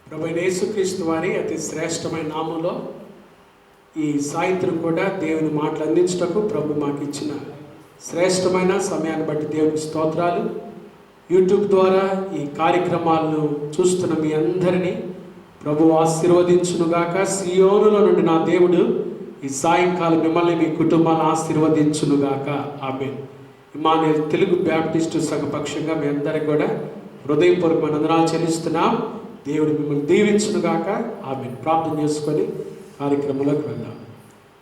ప్రభువైన యేసుక్రీస్తు వారి అతి శ్రేష్టమైన నామంలో ఈ సాయంత్రం కూడా దేవుని మాటలు అందించుటకు ప్రభు మాకు ఇచ్చిన శ్రేష్టమైన సమయాన్ని బట్టి దేవునికి స్తోత్రాలు. యూట్యూబ్ ద్వారా ఈ కార్యక్రమాలను చూస్తున్న మీ అందరినీ ప్రభు ఆశీర్వదించునుగాక. సియోనులో నుండి నా దేవుడు ఈ సాయంకాలం మిమ్మల్ని మీ కుటుంబాన్ని ఆశీర్వదించునుగాక. ఆమేన్. ఇమ్మానుయేల్ తెలుగు బ్యాప్టిస్టు సంఘ పక్షంగా మీ అందరికి కూడా హృదయపూర్వకమైన వందనాలు చెల్లిస్తున్నాం. దేవుడు మిమ్మల్ని దీవించునుగాక. ఆమేన్. ప్రార్థన చేసుకొని కార్యక్రమంలోకి వెళ్దాం.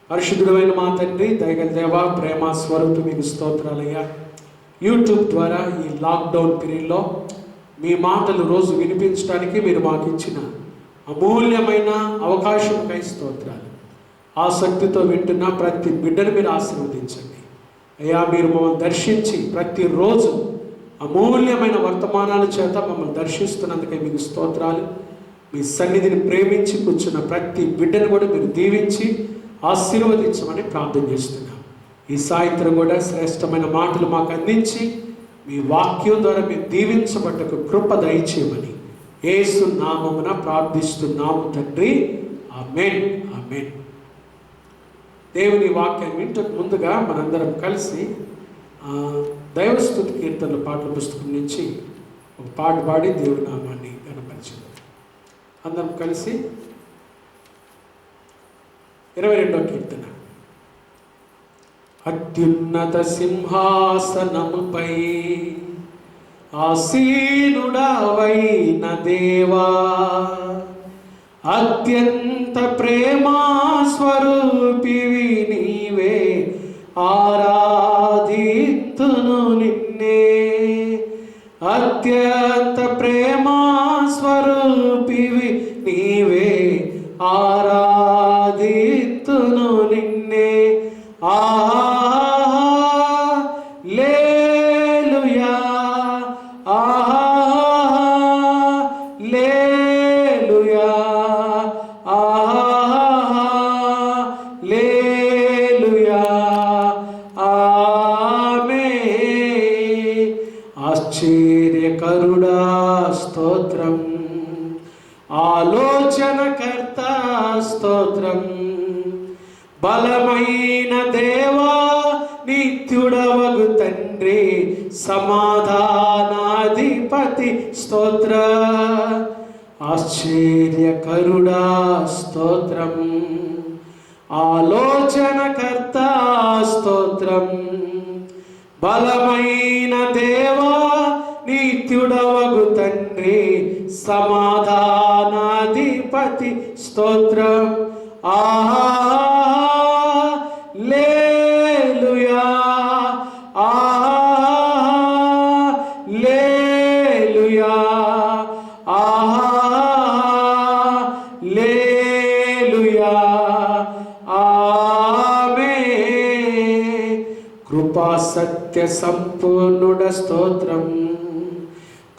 పరిశుద్ధుడైన మా తండ్రి, దయగల దేవా, ప్రేమ స్వరూపి మీకు స్తోత్రాలయ్యా. యూట్యూబ్ ద్వారా ఈ లాక్డౌన్ పీరియడ్లో మీ మాటలు రోజు వినిపించడానికి మీరు మాకు ఇచ్చిన అమూల్యమైన అవకాశంకై స్తోత్రాలు. ఆసక్తితో వింటున్న ప్రతి బిడ్డను మీరు ఆశీర్వదించండి అయ్యా. మీరు మమ్మల్ని దర్శించి ప్రతిరోజు అమూల్యమైన వర్తమానాల చేత మమ్మల్ని దర్శిస్తున్నందుకే మీకు స్తోత్రాలు. మీ సన్నిధిని ప్రేమించి కూర్చున్న ప్రతి బిడ్డను కూడా మీరు దీవించి ఆశీర్వదించమని ప్రార్థన చేస్తున్నాం. ఈ సాయంత్రం కూడా శ్రేష్టమైన మాటలు మాకు అందించి మీ వాక్యం ద్వారా మేము దీవించబట్టకు కృప దయచేయమని యేసు నామమున ప్రార్థిస్తున్నాము తండ్రి. ఆమేన్. ఆమేన్. దేవుని వాక్యాన్ని వింటకు ముందుగా మనందరం కలిసి దైవస్తుతి కీర్తనల పాటల పుస్తకం నుంచి ఒక పాట పాడి దేవుడి నామాన్ని కనపరిచారు. అందరం కలిసి 22వ కీర్తన. అత్యున్నత సింహాసనముపై ఆసీనుడవైన దేవా, అత్యంత ప్రేమా స్వరూపివి నీవే, ఆరాధితును నిన్నే. అత్యంత ప్రేమా స్వరూపివి నీవే, ఆరాధితును నిన్నే. హల్లెలూయా, హల్లెలూయా, హల్లెలూయా. ఆమేన్. ఆశ్చర్యకరుడా స్తోత్రం, ఆలోచనకర్త స్తోత్రం, బలమైన దేవా నిత్యుడవగు తండ్రి, సమాధానాధిపతి స్తోత్ర. ఆశ్చర్యకరుడా స్తోత్రం, ఆలోచనకర్త స్తోత్రం, బలమైన దేవా నిత్యుడవగు తండ్రి, సమాధానాధిపతి స్తోత్రం. హల్లెలూయా, హల్లెలూయా, హల్లెలూయా. ఆమేన్. కృపా సత్య సంపూర్ణుడ స్తోత్రం,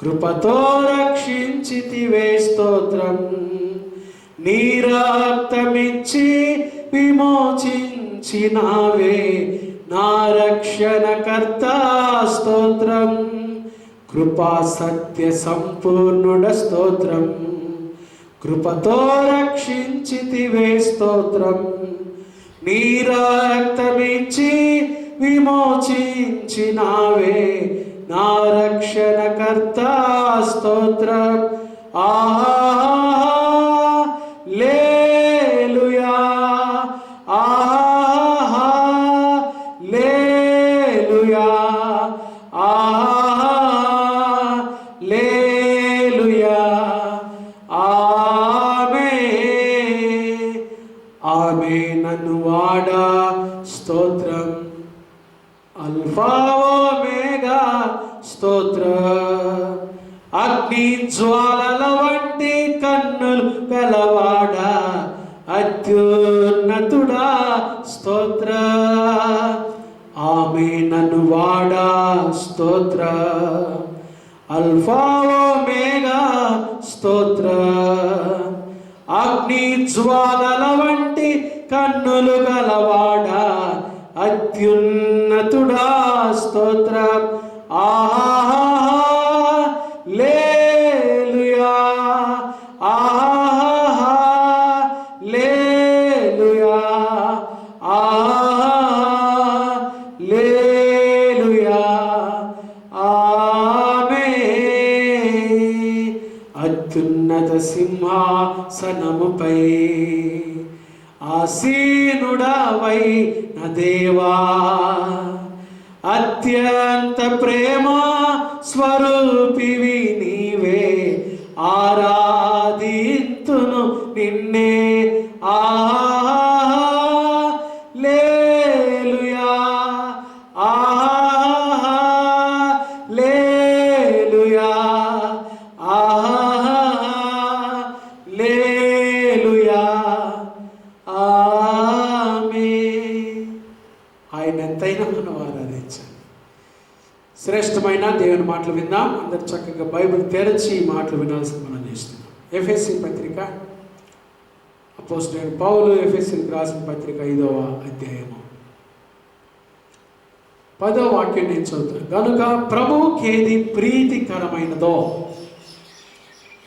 కృపతో రక్షించితివే స్తోత్రం, నీ రక్తమిచ్చి విమోచించినావే నా రక్షణకర్త స్తోత్రం. కృపా సత్య సంపూర్ణుడ స్తోత్రం, కృపతో రక్షించితివే స్తోత్రం, నీ రక్తమిచ్చి విమోచించినావే నా రక్షణకర్త స్తోత్రం. హల్లెలూయా, హల్లెలూయా, హల్లెలూయా. ఆమేన్. ఆమేన్. నన్ను వాడా స్తోత్రం, అల్ఫా ఓమేగా స్తోత్రం, అగ్ని జ్వాలల వంటి కన్నులు గలవాడా అత్యున్నతుడా స్తోత్ర. ఆమేన్. నన్ను వాడా స్తోత్ర, అల్ఫా ఓమేగా స్తోత్ర, అగ్ని జ్వాలల వంటి కన్నులు గలవాడా అత్యున్నతుడా స్తోత్రం. హల్లెలూయా, ఆహా లేలుయా లేలుయా ఆమేన్. అత్యున్నత సింహాసనముపై ఆసీనుడవై నా దేవా, అత్యంత ప్రేమ స్వరూపివి నీవే, ఆరాధింతును నిన్నే. లేలుయా లేలుయా లేలుయా ఆమేన్. ఆయన ఎంతైనా మనం ఆరాధించాలి. శ్రేష్టమైన దేవుని మాటలు విందాం. అందరు చక్కగా బైబిల్ తెరచి ఈ మాటలు వినాల్సిన మనం చేస్తున్నాం. ఎఫెసీ పత్రిక, అపోస్తలుడైన పౌలు ఎఫెసీకి రాసిన పత్రిక 5వ అధ్యాయము 10వ వాక్యం నేను చదువుతాను. కనుక ప్రభువుకేది ప్రీతికరమైనదో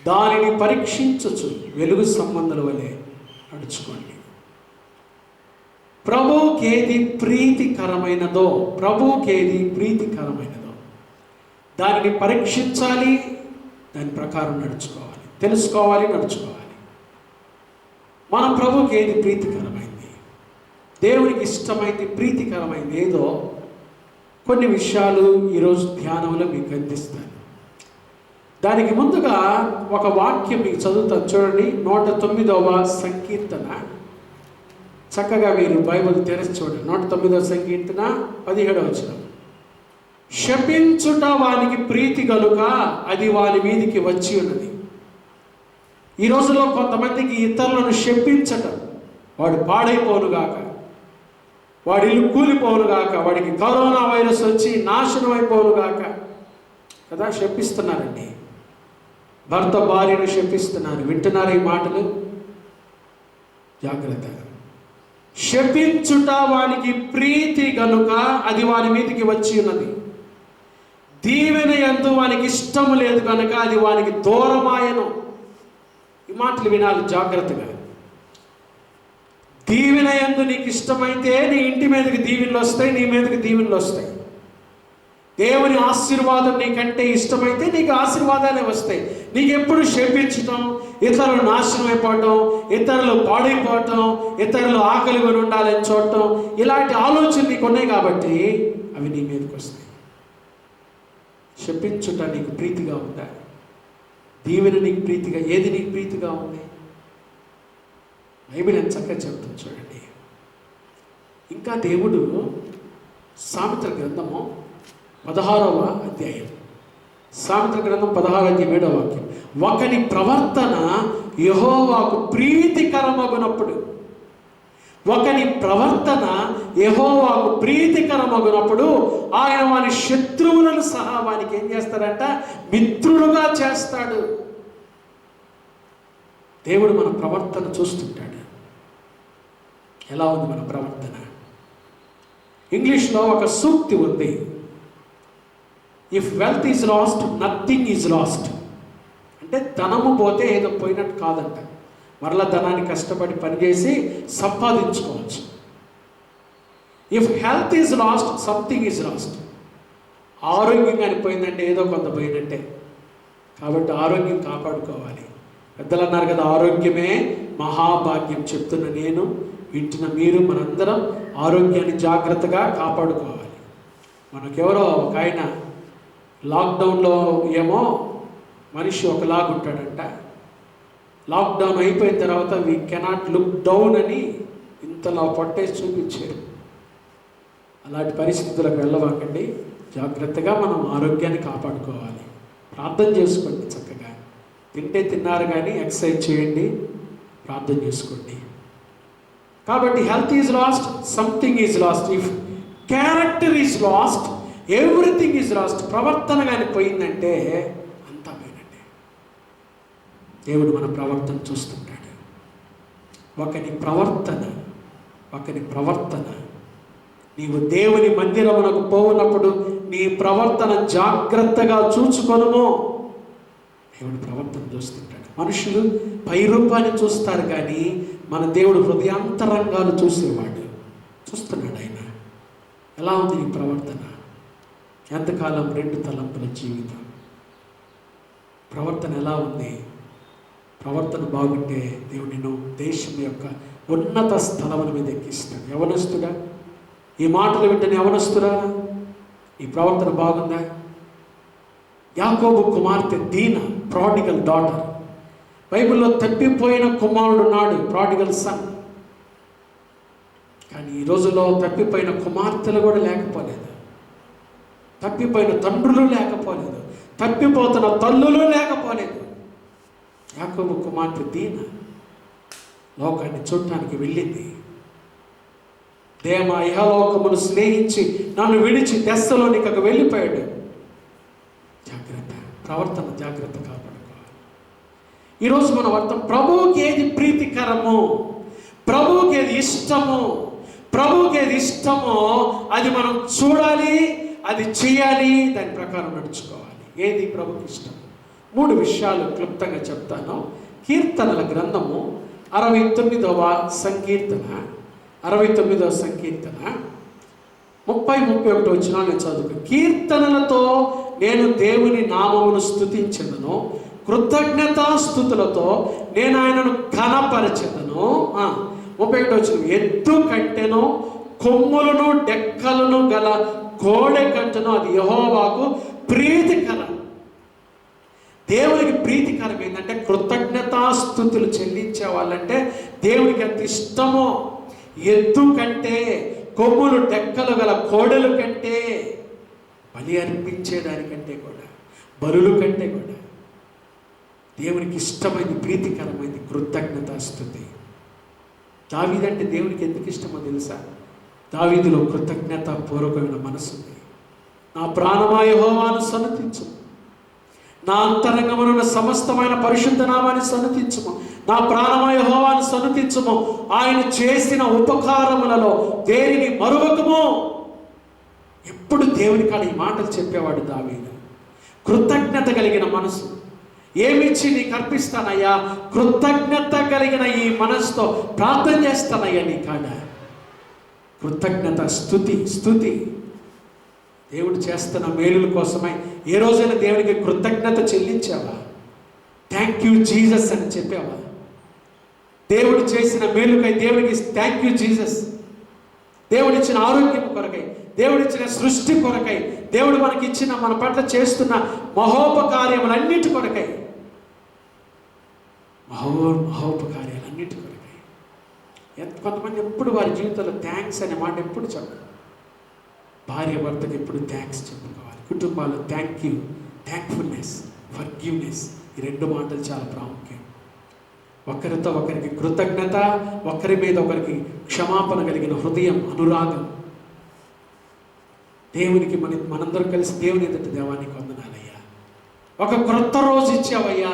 దానిని పరీక్షించుచు వెలుగు సంబంధుల వలె నడుచుకోండి. ప్రభువుకేది ప్రీతికరమైనదో, ప్రభువుకేది ప్రీతికరమైనదో దానిని పరీక్షించాలి, దాని ప్రకారం నడుచుకోవాలి, తెలుసుకోవాలి, నడుచుకోవాలి. మన ప్రభువుకి ఏది ప్రీతికరమైంది, దేవునికి ఇష్టమైంది, ప్రీతికరమైంది ఏదో కొన్ని విషయాలు ఈరోజు ధ్యానంలో మీకు అందిస్తాను. దానికి ముందుగా ఒక వాక్యం మీకు చదువుతాను, చూడండి. 109వ సంకీర్తన, చక్కగా మీరు బైబిల్ తెరచి చూడండి. 109వ సంకీర్తన 17వ వచనం. శపించుట వానికి ప్రీతి కనుక అది వాని మీదికి వచ్చి ఉన్నది. ఈ రోజులో కొంతమందికి ఇతరులను శపించటం, వాడు పాడైపోనుగాక, వాడి ఇల్లు కూలిపోనుగాక, వాడికి కరోనా వైరస్ వచ్చి నాశనం అయిపోనుగాక కదా శపిస్తున్నారండి. భర్త భార్యను శపిస్తున్నారు. వింటున్నారు ఈ మాటలు? జాగ్రత్త. శపించుట వానికి ప్రీతి గనుక అది వాని మీదికి వచ్చి ఉన్నది. దీవెన యందు వానికి ఇష్టము లేదు కనుక అది వానికి దూరమాయను. ఈ మాటలు వినాలి జాగ్రత్తగా. దీవెన యందు నీకు ఇష్టమైతే నీ ఇంటి మీదకి దీవెనలు వస్తాయి, నీ మీదకి దీవెనలు వస్తాయి. దేవుని ఆశీర్వాదం నీకంటే ఇష్టమైతే నీకు ఆశీర్వాదాలే వస్తాయి. నీకు ఎప్పుడు శపించటం, ఇతరులు నాశనం అయిపోవటం, ఇతరులు పాడైపోవటం, ఇతరులు ఆకలి కొని ఉండాలని చూడటం, ఇలాంటి ఆలోచనలు నీకు ఉన్నాయి కాబట్టి అవి నీ మీదకి వస్తాయి. శపించుట నీకు ప్రీతిగా ఉందా? దీవెన నీకు ప్రీతిగా, ఏది నీకు ప్రీతిగా ఉంది? బైబిల్ ఎంత చక్కగా చెబుతుంది చూడండి. ఇంకా దేవుడు సామెతల గ్రంథము 16వ అధ్యాయం, సామెతల గ్రంథం 16వ అధ్యాయం 7వ వాక్యం. ఒకని ప్రవర్తన యెహోవాకు ప్రీతికరమగునప్పుడు, ఒకని ప్రవర్తన యెహోవాకు ప్రీతికరమగునప్పుడు ఆయన వాని శత్రువులను సహా వానికి ఏం చేస్తాడంట? మిత్రులుగా చేస్తాడు. దేవుడు మన ప్రవర్తన చూస్తుంటాడు. ఎలా ఉంది మన ప్రవర్తన? ఇంగ్లీష్లో ఒక సూక్తి ఉంది, if wealth is lost nothing is lost. అంటే ధనము పోతే ఏదో పోయినట్టు కాదంట, మరలా ధనాన్ని కష్టపడి పనిచేసి సంపాదించుకోవచ్చు. If health is lost something is lost. ఆరోగ్యం అనిపోయిందంటే ఏదో కొంత పోయినట్టే. కాబట్టి ఆరోగ్యం కాపాడుకోవాలి. పెద్దలు అన్నారు కదా, ఆరోగ్యమే మహాభాగ్యం. చెప్తున్న నేను, వింటున్న మీరు, మనందరం ఆరోగ్యాన్ని జాగ్రత్తగా కాపాడుకోవాలి. మనకెవరో ఒక ఆయన లాక్డౌన్లో ఏమో మనిషి ఒకలాగుంటాడంట, లాక్డౌన్ అయిపోయిన తర్వాత వీ కెనాట్ లుక్ డౌన్ అని ఇంతలా పొట్టేసి చూపించారు. అలాంటి పరిస్థితులకు వెళ్ళవాకండి. జాగ్రత్తగా మనం ఆరోగ్యాన్ని కాపాడుకోవాలి. ప్రార్థన చేసుకోండి చక్కగా. తింటే తిన్నారు కానీ ఎక్సర్సైజ్ చేయండి, ప్రార్థన చేసుకోండి. కాబట్టి health is lost, something is lost. If character is lost, everything is lost. ప్రవర్తన కానీ పోయిందంటే అంతా పోయినట్టే. దేవుడు మన ప్రవర్తన చూస్తుంటాడు. ఒకని ప్రవర్తన నీవు దేవుని మందిరమునకు పోవునప్పుడు నీ ప్రవర్తన జాగ్రత్తగా చూచుకొనుము. దేవుడి ప్రవర్తన చూస్తుంటాడు. మనుషులు పై రూపాన్ని చూస్తారు కానీ మన దేవుడు హృదయాంతరంగాలు చూసేవాడు. చూస్తున్నాడు ఆయన. ఎలా ఉంది నీ ప్రవర్తన? ఎంతకాలం 2 తలంపుల జీవితం? ప్రవర్తన ఎలా ఉంది? ప్రవర్తన బాగుంటే దేవుడు నిన్ను దేశం యొక్క ఉన్నత స్థలముల మీద ఎక్కిస్తాడు. యవనస్తుడా, ఈ మాటలు వింటనే యవనస్తుడా, ఈ ప్రవర్తన బాగుందా? యాకోబు కుమార్తె దీన, ప్రాడిగల్ డాటర్. బైబిల్లో తప్పిపోయిన కుమారుడు నాడు, ప్రాడిగల్ సన్. కానీ ఈ రోజుల్లో తప్పిపోయిన కుమార్తెలు కూడా లేకపోలేదు, తప్పిపోయిన తండ్రులు లేకపోలేదు, తప్పిపోతున్న తల్లులు లేకపోలేదు. యాకోబు కుమార్తె దీన లోకాన్ని చూడటానికి వెళ్ళింది. దేమ ఇహలోకమును స్నేహించి నన్ను విడిచి తెస్సలోనికకు వెళ్ళిపోయాడు. జాగ్రత్త, ప్రవర్తన జాగ్రత్త కాపాడుకోవాలి. ఈరోజు మనం అర్థం, ప్రభువుకి ఏది ప్రీతికరమో, ప్రభువుకి ఏది ఇష్టమో, ప్రభువుకి ఏది ఇష్టమో అది మనం చూడాలి, అది చేయాలి, దాని ప్రకారం నడుచుకోవాలి. ఏది ప్రభుకి ఇష్టం? 3 విషయాలు క్లుప్తంగా చెప్తాను. కీర్తనల గ్రంథము 69వ సంకీర్తన, 69వ సంకీర్తన 30-31 వచనాలు నేను చదువుకు. కీర్తనలతో నేను దేవుని నామమును స్తుతించెదను, కృతజ్ఞతాస్తుతులతో నేను ఆయనను ఘనపరచెదను. 31 వచనం, ఎద్దు కంటెను కొమ్ములను డెక్కలను గల కోడె కంటెను అది యెహోవాకు ప్రీతికరం. దేవునికి ప్రీతికరం ఏంటంటే కృతజ్ఞతాస్తుతులు చెల్లించే వాళ్ళంటే దేవునికి ఎంత ఇష్టమో. ఎద్దు కంటే, కొమ్ములు డెక్కలు గల కోడెలు కంటే, బలి అర్పించేదానికంటే కూడా, బలులు కంటే కూడా దేవునికి ఇష్టమైంది, ప్రీతికరమైంది కృతజ్ఞతాస్తుతి. దావీదంటే దేవునికి ఎందుకు ఇష్టమో తెలుసా? దావీదులో కృతజ్ఞతాపూర్వకమైన మనసు ఉంది. నా ప్రాణమా యెహోవాను సన్నతించు, నా అంతరంగమునున్న సమస్తమైన పరిశుద్ధ నామాన్ని సన్నతించుము, నా ప్రాణమా యెహోవాను సన్నతించుము, ఆయన చేసిన ఉపకారములలో దేనిని మరువకము. ఎప్పుడు దేవుని కాడ ఈ మాటలు చెప్పేవాడు దావీదు. కృతజ్ఞత కలిగిన మనసు. ఏమిచ్చి నీకు అర్పిస్తానయ్యా, కృతజ్ఞత కలిగిన ఈ మనసుతో ప్రార్థన చేస్తానయ్యా నీ కాడ. కృతజ్ఞత, స్తుతి. దేవుడు చేస్తున్న మేలుల కోసమై ఏ రోజైనా దేవునికి కృతజ్ఞత చెల్లించావా? థ్యాంక్ యూ జీసస్ అని చెప్పావా? దేవుడు చేసిన మేలుకై దేవునికి థ్యాంక్ యూ జీసస్. దేవుడిచ్చిన ఆరోగ్యం కొరకై, దేవుడిచ్చిన సృష్టి కొరకై, దేవుడు మనకిచ్చిన, మన పట్ల చేస్తున్న మహోపకార్యములన్నిటి కొరకై, మహోపకార్యాలన్నిటి కొరకై. కొంతమంది ఎప్పుడు వారి జీవితంలో థ్యాంక్స్ అనే మాట ఎప్పుడు చెప్పరు. భార్య భర్తకు ఎప్పుడు థ్యాంక్స్ చెప్పుకోవాలి. కుటుంబాల్లో థ్యాంక్ యూ, థ్యాంక్ఫుల్నెస్, ఫర్గివ్నెస్, ఈ 2 మాటలు చాలా ప్రాముఖ్యం. ఒకరితో ఒకరికి కృతజ్ఞత, ఒకరి మీద ఒకరికి క్షమాపణ కలిగిన హృదయం, అనురాగం. దేవునికి మనందరం కలిసి దేవుని ఎదుట దేవానికి వందనాలయ్యా, ఒక క్రొత్త రోజు ఇచ్చావయ్యా,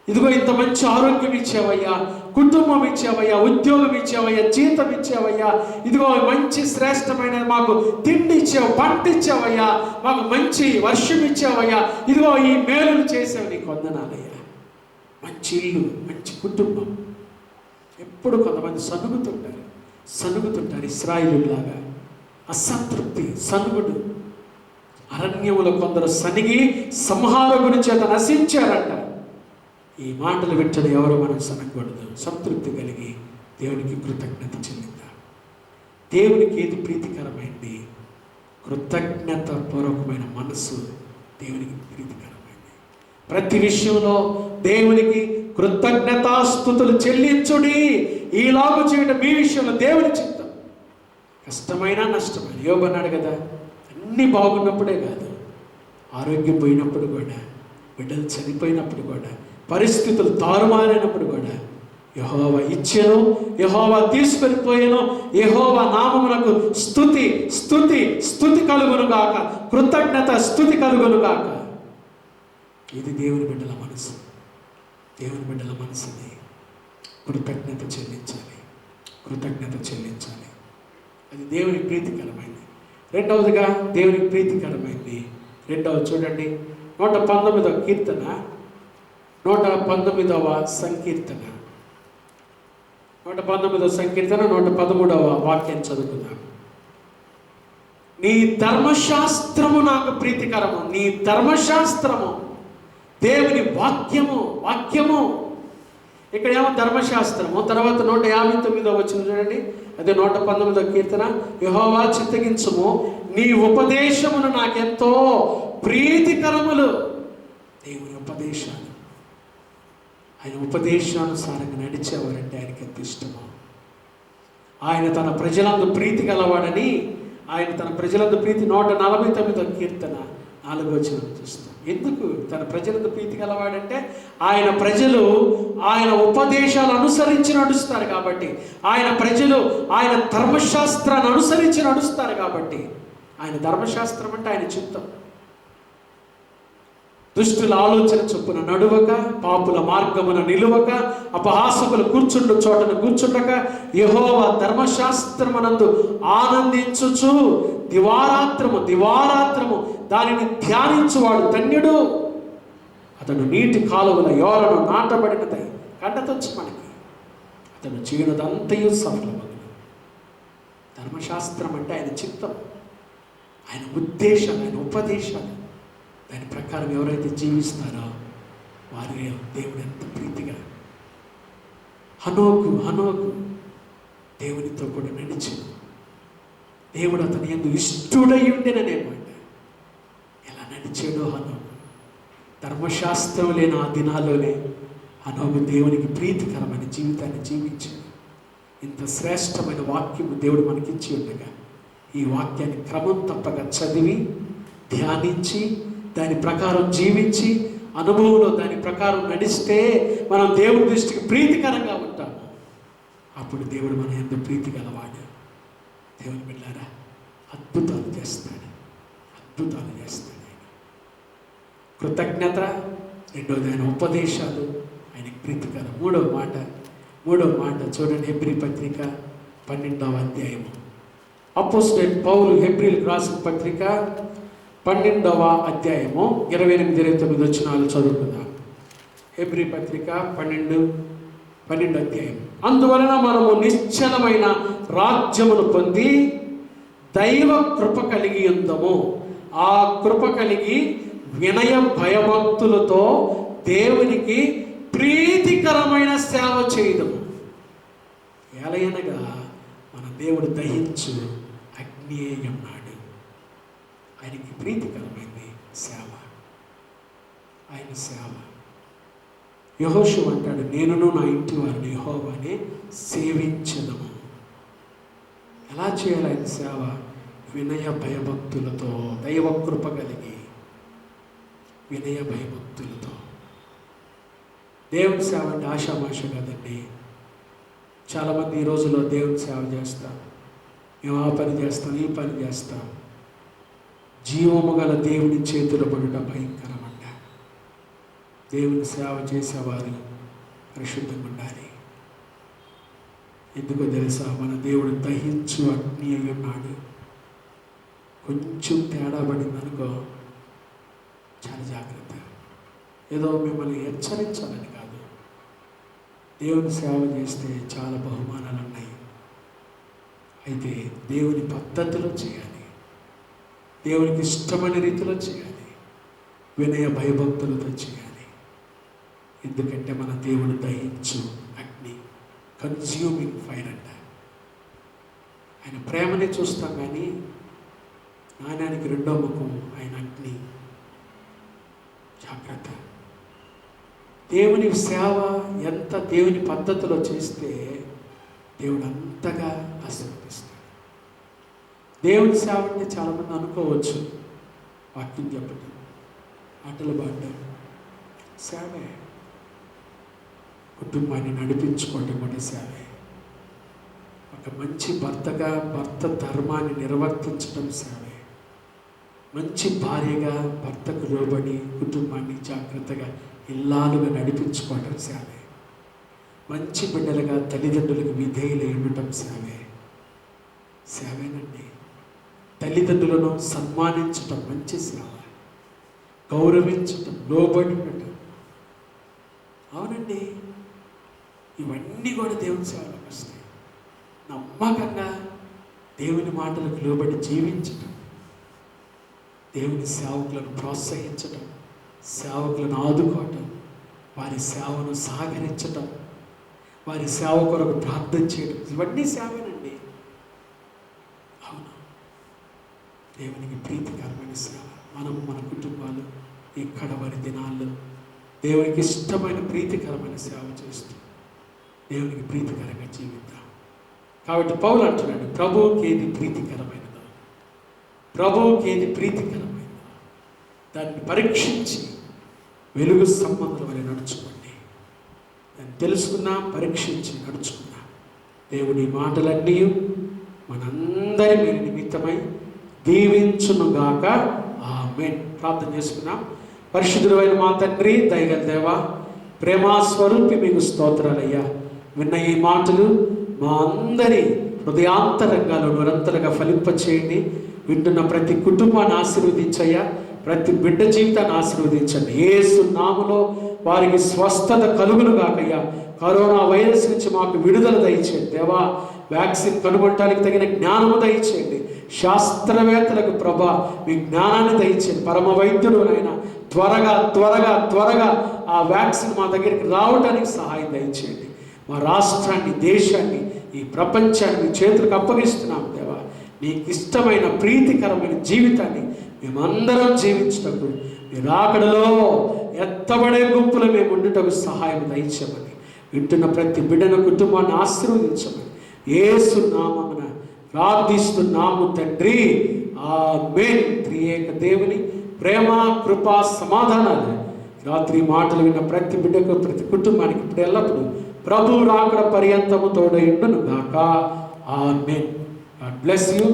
ఇదిగో ఇంత మంచి ఆరోగ్యం ఇచ్చావయ్యా, కుటుంబం ఇచ్చావయ్యా, ఉద్యోగం ఇచ్చావయ్యా, జీతం ఇచ్చావయ్యా, ఇదిగో మంచి శ్రేష్టమైన మాకు తిండి ఇచ్చావు, పంట ఇచ్చావయ్యా, మాకు మంచి వర్షం ఇచ్చావయ్యా, ఇదిగో ఈ మేలులు చేసావు, నీకు వందనాలయ్యా. మంచి ఇల్లు, మంచి కుటుంబం. ఎప్పుడు కొంతమంది సనుగుతుంటారు ఇశ్రాయేలులాగా. అసంతృప్తి, సనుగుడు. అరణ్యములో కొందరు సనిగి సంహారకుని చేత నశించారంట. ఈ మాటలు వింటనే ఎవరు మనం సనగకూడదు. సంతృప్తి కలిగి దేవునికి కృతజ్ఞత చెల్లిద్దాం. దేవునికి ఏది ప్రీతికరమైంది? కృతజ్ఞత పూర్వకమైన మనస్సు దేవునికి ప్రీతికరమైంది. ప్రతి విషయంలో దేవునికి కృతజ్ఞతాస్తుతులు చెల్లించుడి. ఈలాగు చేయడం మీ విషయంలో దేవుని చిత్తం. కష్టమైనా నష్టమైన. యోబు అన్నాడు కదా, అన్నీ బాగున్నప్పుడే కాదు, ఆరోగ్యం పోయినప్పుడు కూడా, బిడ్డలు చనిపోయినప్పుడు కూడా, పరిస్థితులు తారుమారైనప్పుడు కూడా యెహోవా ఇచ్చెను, యెహోవా తీసుకొని పోయెను, యెహోవా నామమునకు స్తుతి కలుగునుగాక, కృతజ్ఞత స్తుతి కలుగునుగాక. ఇది దేవుని బిడ్డల మనసు. దేవుని బిడ్డల మనసుని కృతజ్ఞత చెల్లించాలి. అది దేవునికి ప్రీతికరమైంది. రెండవదిగా దేవునికి ప్రీతికరమైంది. రెండవది చూడండి, 119వ కీర్తన 119వ సంకీర్తన 119వ సంకీర్తన 113వ వాక్యం చదువుకుందాం. నీ ధర్మశాస్త్రము నాకు ప్రీతికరము. నీ ధర్మశాస్త్రము, దేవుని వాక్యము. ఇక్కడ ఏమో ధర్మశాస్త్రము. తర్వాత 159వ వచనం చూడండి, అదే 119వ కీర్తన. యెహోవా చిత్తగించుము, నీ ఉపదేశమును నాకెంతో ప్రీతికరములు. దేవుని ఉపదేశాలు, ఆయన ఉపదేశానుసారంగా నడిచేవారంటే ఆయనకి ఎంత ఇష్టమో. ఆయన తన ప్రజలందు ప్రీతి గలవాడని, ఆయన తన ప్రజలందు ప్రీతి 149వ కీర్తన 4వ వచనం చూస్తాం. ఎందుకు తన ప్రజలందు ప్రీతి గలవాడంటే ఆయన ప్రజలు ఆయన ఉపదేశాలు అనుసరించి నడుస్తారు కాబట్టి, ఆయన ప్రజలు ఆయన ధర్మశాస్త్రాన్ని అనుసరించి నడుస్తారు కాబట్టి. ఆయన ధర్మశాస్త్రం అంటే ఆయన చిత్తం. దుష్టుల ఆలోచన చొప్పున నడువక, పాపుల మార్గమున నిలువక, అపహాసకులు కూర్చుండు చోటను కూర్చుండక, యెహోవా ధర్మశాస్త్రమునందు ఆనందించుచు దివారాత్రము దానిని ధ్యానించువాడు ధన్యుడు. అతడు నీటి కాలువల యోరను నాటబడినదై కండతొచ్చు మనకి, అతడు చేయనదంతయు సఫలమగును. ధర్మశాస్త్రం అంటే ఆయన చిత్తం, ఆయన ఉద్దేశాలు, ఆయన ఉపదేశాలు. దాని ప్రకారం ఎవరైతే జీవిస్తారో వారి దేవుడు ఎంత ప్రీతిగా. హనోకు దేవునితో కూడా నడిచాడు. దేవుడు అతని యందు ఇష్టుడై ఉండెననే మాట. ఎలా నడిచాడో హనోకు. ధర్మశాస్త్రం లేని ఆ దినాల్లోనే హనోకు దేవునికి ప్రీతికరమైన జీవితాన్ని జీవించాడు. ఇంత శ్రేష్టమైన వాక్యము దేవుడు మనకిచ్చి ఉండగా, ఈ వాక్యాన్ని క్రమం తప్పగా చదివి ధ్యానించి దాని ప్రకారం జీవించి అనుభవంలో దాని ప్రకారం నడిస్తే మనం దేవుడి దృష్టికి ప్రీతికరంగా ఉంటాము. అప్పుడు దేవుడు మన యందు ప్రీతి గలవాడు. దేవుని బిడ్డలారా, అద్భుతాలు చేస్తాడు ఆయన. కృతజ్ఞత, రెండోది ఆయన ఉపదేశాలు ఆయనకి ప్రీతికరం. మూడవ మాట చూడండి, హెబ్రీ పత్రిక 12వ అధ్యాయము. అపోస్తలుడైన పౌలు హెబ్రీలకు రాసిన పత్రిక 12వ అధ్యాయము 28-29 వచనాలు చదువుకుందాం. హెబ్రీ పత్రిక 12 అధ్యాయం. అందువలన మనము నిశ్చలమైన రాజ్యమును పొంది దైవ కృప కలిగి ఉందము. ఆ కృప కలిగి వినయ భయభక్తులతో దేవునికి ప్రీతికరమైన సేవ చేయదము. ఎలయనగా మన దేవుడు దహించు అగ్ని అయి ఉన్నాడు. ఆయనకి ప్రీతికరమైంది సేవ, ఆయన సేవ. యెహోషువ అంటాడు, నేనును నా ఇంటి వారిని యెహోవానే సేవించదము. ఎలా చేయాలి ఆయన సేవ? వినయ భయభక్తులతో, దైవ కృప కలిగి వినయ భయభక్తులతో. దేవుని సేవ అంటే ఆషామాష కదండి. చాలామంది ఈ రోజులో దేవుని సేవ చేస్తాం, మేము ఆ పని చేస్తాం, ఈ పని చేస్తాం. జీవము గల దేవుని చేతులు పడుట భయంకరమంట. దేవుని సేవ చేసేవారు పరిశుద్ధంగా ఉండాలి. ఎందుకో తెలుసా? మన దేవుడు దహించు అగ్ని అయి ఉన్నాడు. కొంచెం తేడా పడిందనుకో చాలా జాగ్రత్త. ఏదో మిమ్మల్ని హెచ్చరించాలని కాదు. దేవుని సేవ చేస్తే చాలా బహుమానాలు ఉన్నాయి. అయితే దేవుని పద్ధతిలో చేయాలి, దేవునికి ఇష్టమైన రీతిలో చేయాలి, వినయ భయభక్తులతో చేయాలి. ఎందుకంటే మన దేవుడు దహించు అగ్ని, కన్జ్యూమింగ్ ఫైర్ అంట. ఆయన ప్రేమనే చూస్తాం కానీ నాణ్యానికి రెండో ముఖం ఆయన అగ్ని. జాగ్రత్త. దేవుని సేవ ఎంత దేవుని పద్ధతిలో చేస్తే దేవుడు అంతగా ఆశీర్వదిస్తాడు. దేవుని సేవ అంటే చాలామంది అనుకోవచ్చు, వాక్యం చెప్పడం, ఆటలు పాడడం సేవే. కుటుంబాన్ని నడిపించుకోవటం కూడా సేవే. ఒక మంచి భర్తగా భర్త ధర్మాన్ని నిర్వర్తించడం సేవే. మంచి భార్యగా భర్తకు లోబడి కుటుంబాన్ని జాగ్రత్తగా ఇల్లాలుగా నడిపించుకోవటం సేవే. మంచి బిడ్డలుగా తల్లిదండ్రులకు విధేయులై ఉండటం సేవేనండి. తల్లిదండ్రులను సన్మానించటం మంచి సేవ. గౌరవించటం, లోబడి ఉండటం. అవునండి, ఇవన్నీ కూడా దేవుని సేవలోకి వస్తాయి. నమ్మకంగా దేవుని మాటలకు లోబడి జీవించటం, దేవుని సేవకులను ప్రోత్సహించటం, సేవకులను ఆదుకోవటం, వారి సేవను సహకరించటం, వారి సేవ కొరకు ప్రార్థన చేయడం, ఇవన్నీ సేవేనండి. అవును, దేవునికి ప్రీతికరమైన సేవ. మనము మన కుటుంబాలు ఇక్కడ వారి దినాల్లో దేవునికి ఇష్టమైన ప్రీతికరమైన సేవ చేస్తూ దేవునికి ప్రీతికరంగా జీవిద్దాం. కాబట్టి పౌలు అంటున్నాడు, ప్రభువుకి ఏది ప్రీతికరమైనదో, ప్రభువుకి ఏది ప్రీతికరమైనదో దాన్ని పరీక్షించి వెలుగు సంబంధుల వలె నడుచుకోండి. దాన్ని తెలుసుకున్నాం, పరీక్షించి నడుచుకున్నాం. దేవుని మాటలన్నీ మనందరి మీ నిమిత్తమై దీవించునుగాక. ఆమేన్. ప్రార్థన చేసుకున్నాం. పరిశుద్ధుడైన మా తండ్రి, దయగల దేవా, ప్రేమాస్వరూపి మీకు స్తోత్రాలయ్యా. విన్న ఈ మాటలు మా అందరి హృదయాంతరంగాలు నిరంతరంగా ఫలింపచేయండి. వింటున్న ప్రతి కుటుంబాన్ని ఆశీర్వదించయ్యా, ప్రతి బిడ్డ జీవితాన్ని ఆశీర్వదించండి. యేసు నామములో వారికి స్వస్థత కలుగును గాకయ్యా. కరోనా వైరస్ నుంచి మాకు విడుదల దయచేయండి దేవా. వ్యాక్సిన్ కనుగొనడానికి తగిన జ్ఞానము దయచేయండి. శాస్త్రవేత్తలకు ప్రభా మీ జ్ఞానాన్ని దయచేయండి. పరమ వైద్యుడు నాయన త్వరగా త్వరగా త్వరగా ఆ వ్యాక్సిన్ మా దగ్గరికి రావడానికి సహాయం దయచేయండి. మా రాష్ట్రాన్ని, దేశాన్ని, ఈ ప్రపంచాన్ని మీ చేతులకు అప్పగిస్తున్నాం దేవా. నీకు ఇష్టమైన ప్రీతికరమైన జీవితాన్ని మేమందరం జీవించటకు, మీ రాకడలో ఎత్తబడే గుంపులు మేము ఉండుటకు సహాయం దయచేయమని, వింటున్న ప్రతి బిడ్డన కుటుంబాన్ని ఆశీర్వదించమని యేసు నామమున ప్రార్థిస్తున్నాము తండ్రి. ఆమేన్. త్రియేక దేవుని ప్రేమ, కృప, సమాధానాలు రాత్రి మాటలు విన్న ప్రతి బిడ్డకు, ప్రతి కుటుంబానికి ఇప్పుడు ఎల్లప్పుడూ ప్రభు రాకడ పర్యంతము తోడయుండును గాక. ఆమేన్. God bless you.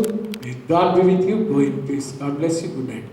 May God be with you. Go in peace. God bless you. Good night.